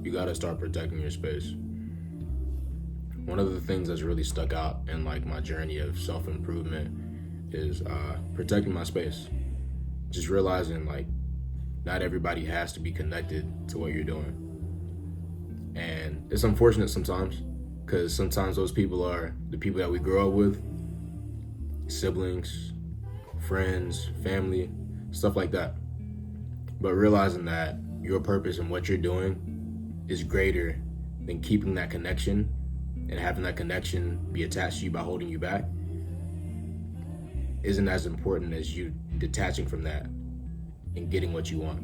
you gotta start protecting your space. One of the things that's really stuck out in like my journey of self-improvement is protecting my space. Just realizing like not everybody has to be connected to what you're doing. And it's unfortunate sometimes because sometimes those people are the people that we grow up with, siblings, friends, family, stuff like that. But realizing that your purpose and what you're doing is greater than keeping that connection and having that connection be attached to you by holding you back isn't as important as you detaching from that and getting what you want.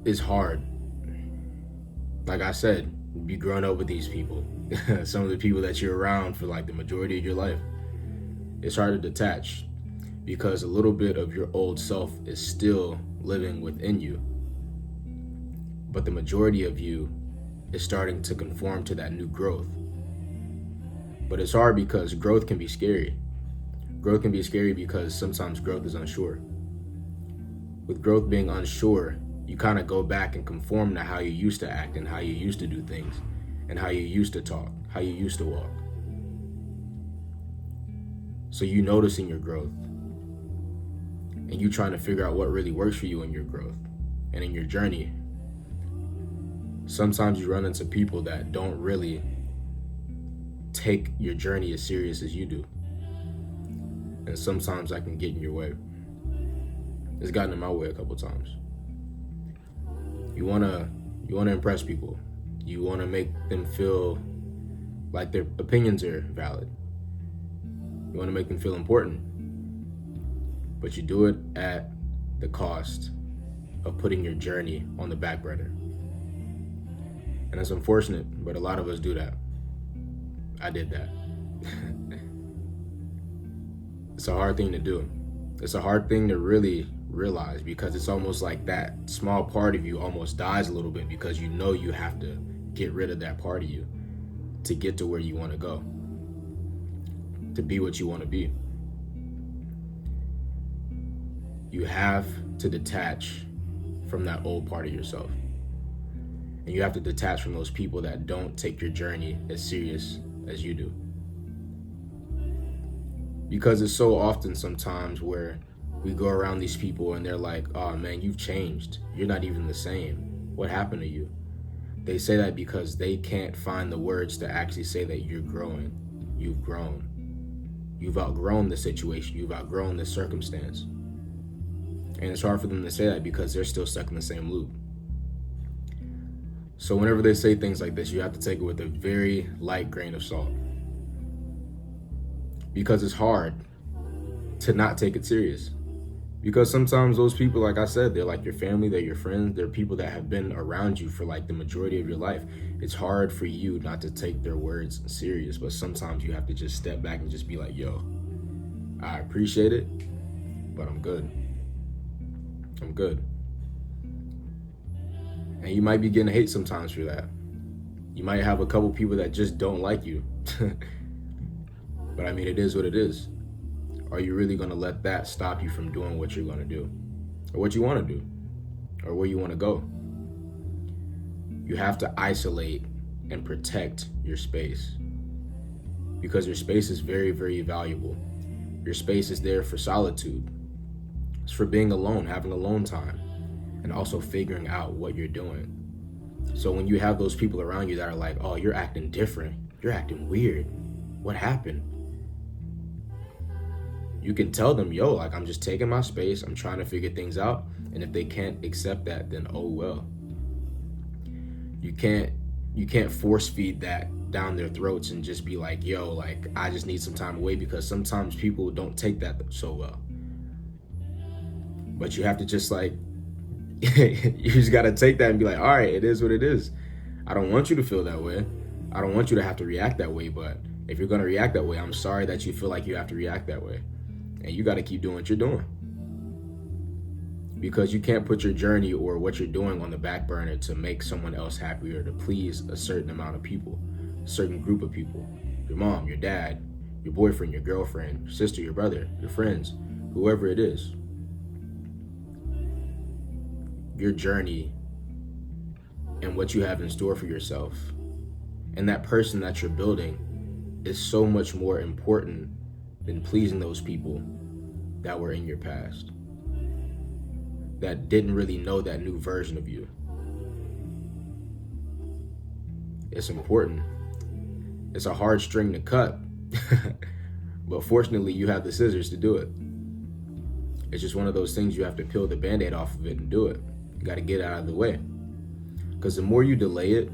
It's hard. Like I said, be growing up with these people, some of the people that you're around for like the majority of your life. It's hard to detach because a little bit of your old self is still living within you. But the majority of you is starting to conform to that new growth. But it's hard because growth can be scary. Growth can be scary because sometimes growth is unsure. With growth being unsure, you kind of go back and conform to how you used to act and how you used to do things and how you used to talk, how you used to walk. So you noticing your growth and you trying to figure out what really works for you in your growth and in your journey. Sometimes you run into people that don't really take your journey as serious as you do. And sometimes that can get in your way. It's gotten in my way a couple times. You wanna impress people. You wanna make them feel like their opinions are valid. You wanna make them feel important. But you do it at the cost of putting your journey on the back burner. And it's unfortunate, but a lot of us do that. I did that. It's a hard thing to do. It's a hard thing to really realize because it's almost like that small part of you almost dies a little bit because you know you have to get rid of that part of you to get to where you want to go, to be what you want to be. You have to detach from that old part of yourself. And you have to detach from those people that don't take your journey as serious as you do. Because it's so often sometimes where we go around these people and they're like, oh man, you've changed. You're not even the same. What happened to you? They say that because they can't find the words to actually say that you're growing. You've grown. You've outgrown the situation. You've outgrown the circumstance. And it's hard for them to say that because they're still stuck in the same loop. So whenever they say things like this, you have to take it with a very light grain of salt. Because it's hard to not take it serious. Because sometimes those people, like I said, they're like your family, they're your friends, they're people that have been around you for like the majority of your life. It's hard for you not to take their words serious, but sometimes you have to just step back and just be like, yo, I appreciate it, but I'm good. I'm good. And you might be getting hate sometimes for that. You might have a couple people that just don't like you. But I mean, it is what it is. Are you really going to let that stop you from doing what you're going to do? Or what you want to do? Or where you want to go? You have to isolate and protect your space. Because your space is very, very valuable. Your space is there for solitude. It's for being alone, having alone time, and also figuring out what you're doing. So when you have those people around you that are like, oh, you're acting different, you're acting weird, what happened? You can tell them, yo, like I'm just taking my space, I'm trying to figure things out, and if they can't accept that, then oh well. You can't force feed that down their throats and just be like, yo, like I just need some time away, because sometimes people don't take that so well. But you have to just like, you just gotta take that and be like, all right, it is what it is. I don't want you to feel that way. I don't want you to have to react that way, but if you're gonna react that way, I'm sorry that you feel like you have to react that way. And you gotta keep doing what you're doing. Because you can't put your journey or what you're doing on the back burner to make someone else happy or to please a certain amount of people, a certain group of people. Your mom, your dad, your boyfriend, your girlfriend, your sister, your brother, your friends, whoever it is. Your journey and what you have in store for yourself. And that person that you're building is so much more important than pleasing those people that were in your past, that didn't really know that new version of you. It's important. It's a hard string to cut, but fortunately you have the scissors to do it. It's just one of those things you have to peel the Band-Aid off of it and do it. You got to get it out of the way. Because the more you delay it,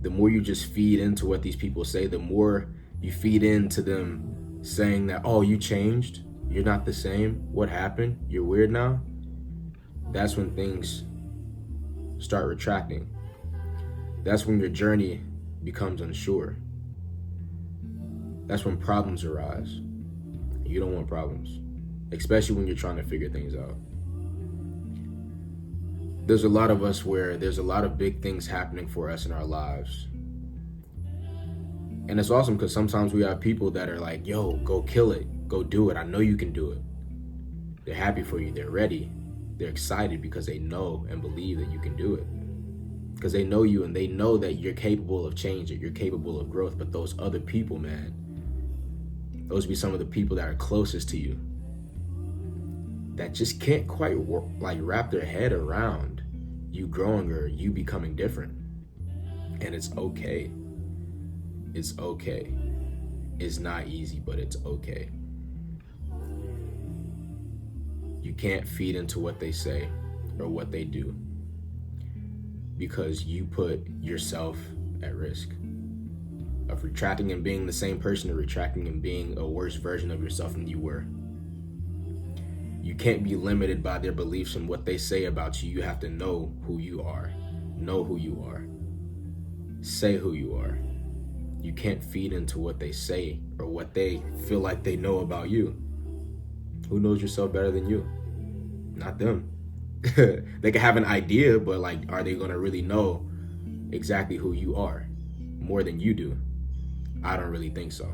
the more you just feed into what these people say, the more you feed into them saying that, oh, you changed, you're not the same, what happened, you're weird now. That's when things start retracting. That's when your journey becomes unsure. That's when problems arise. You don't want problems, especially when you're trying to figure things out. There's a lot of us where there's a lot of big things happening for us in our lives. And it's awesome because sometimes we have people that are like, yo, go kill it, go do it. I know you can do it. They're happy for you, they're ready. They're excited because they know and believe that you can do it. Because they know you and they know that you're capable of change, that you're capable of growth. But those other people, man, those be some of the people that are closest to you that just can't quite wrap their head around you growing or you becoming different. And it's okay. It's okay. It's not easy, but it's okay. You can't feed into what they say or what they do, because you put yourself at risk of retracting and being the same person, or retracting and being a worse version of yourself than you were. You can't be limited by their beliefs and what they say about you. You have to know who you are. Know who you are. Say who you are. You can't feed into what they say or what they feel like they know about you. Who knows yourself better than you? Not them. They can have an idea, but like, are they gonna really know exactly who you are more than you do? I don't really think so.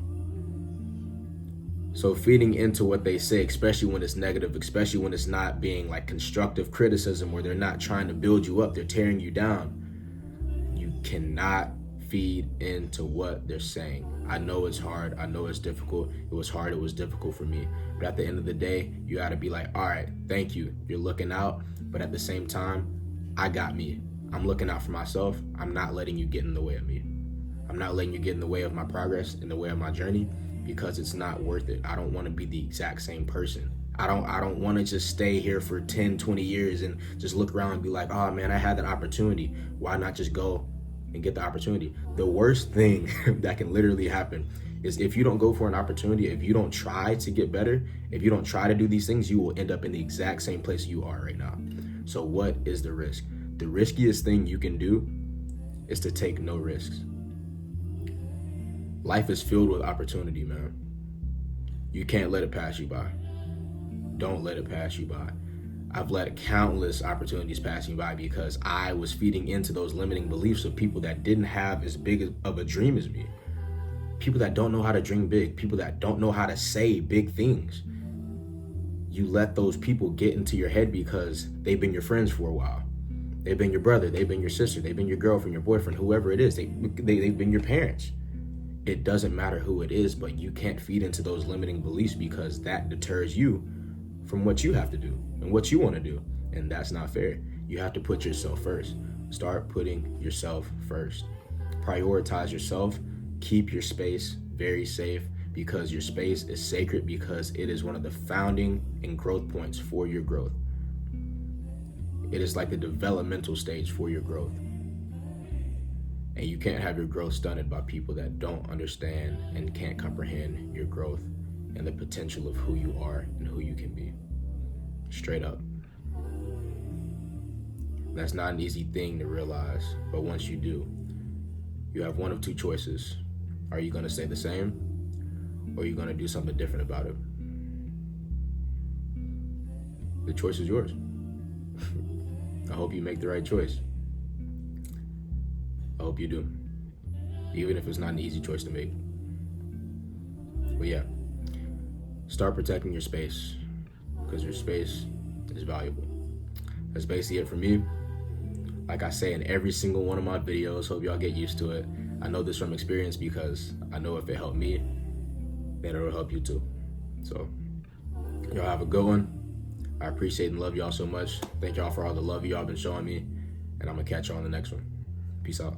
So feeding into what they say, especially when it's negative, especially when it's not being like constructive criticism, where they're not trying to build you up, they're tearing you down. You cannot feed into what they're saying. I know it's hard. I know it's difficult. It was hard. It was difficult for me. But at the end of the day, you got to be like, all right, thank you. You're looking out. But at the same time, I got me. I'm looking out for myself. I'm not letting you get in the way of me. I'm not letting you get in the way of my progress, in the way of my journey, because it's not worth it. I don't want to be the exact same person. I don't want to just stay here for 10, 20 years and just look around and be like, oh man, I had that opportunity. Why not just go and get the opportunity? The worst thing that can literally happen is if you don't go for an opportunity, if you don't try to get better, if you don't try to do these things, you will end up in the exact same place you are right now. So what is the risk? The riskiest thing you can do is to take no risks. Life is filled with opportunity, man. You can't let it pass you by. Don't let it pass you by. I've let countless opportunities pass me by because I was feeding into those limiting beliefs of people that didn't have as big of a dream as me. People that don't know how to dream big. People that don't know how to say big things. You let those people get into your head because they've been your friends for a while. They've been your brother. They've been your sister. They've been your girlfriend, your boyfriend, whoever it is. They've been your parents. It doesn't matter who it is, but you can't feed into those limiting beliefs because that deters you from what you have to do and what you want to do. And that's not fair. You have to put yourself first. Start putting yourself first. Prioritize yourself. Keep your space very safe, because your space is sacred, because it is one of the founding and growth points for your growth. It is like the developmental stage for your growth. And you can't have your growth stunted by people that don't understand and can't comprehend your growth and the potential of who you are and who you can be. Straight up. That's not an easy thing to realize, but once you do, you have one of two choices. Are you going to stay the same, or are you going to do something different about it? The choice is yours. I hope you make the right choice. I hope you do, even if it's not an easy choice to make. But yeah, start protecting your space, because your space is valuable. That's basically it for me. Like I say in every single one of my videos, hope y'all get used to it. I know this from experience because I know if it helped me, then it'll help you too. So y'all have a good one. I appreciate and love y'all so much. Thank y'all for all the love y'all been showing me, and I'm gonna catch y'all on the next one. Peace out.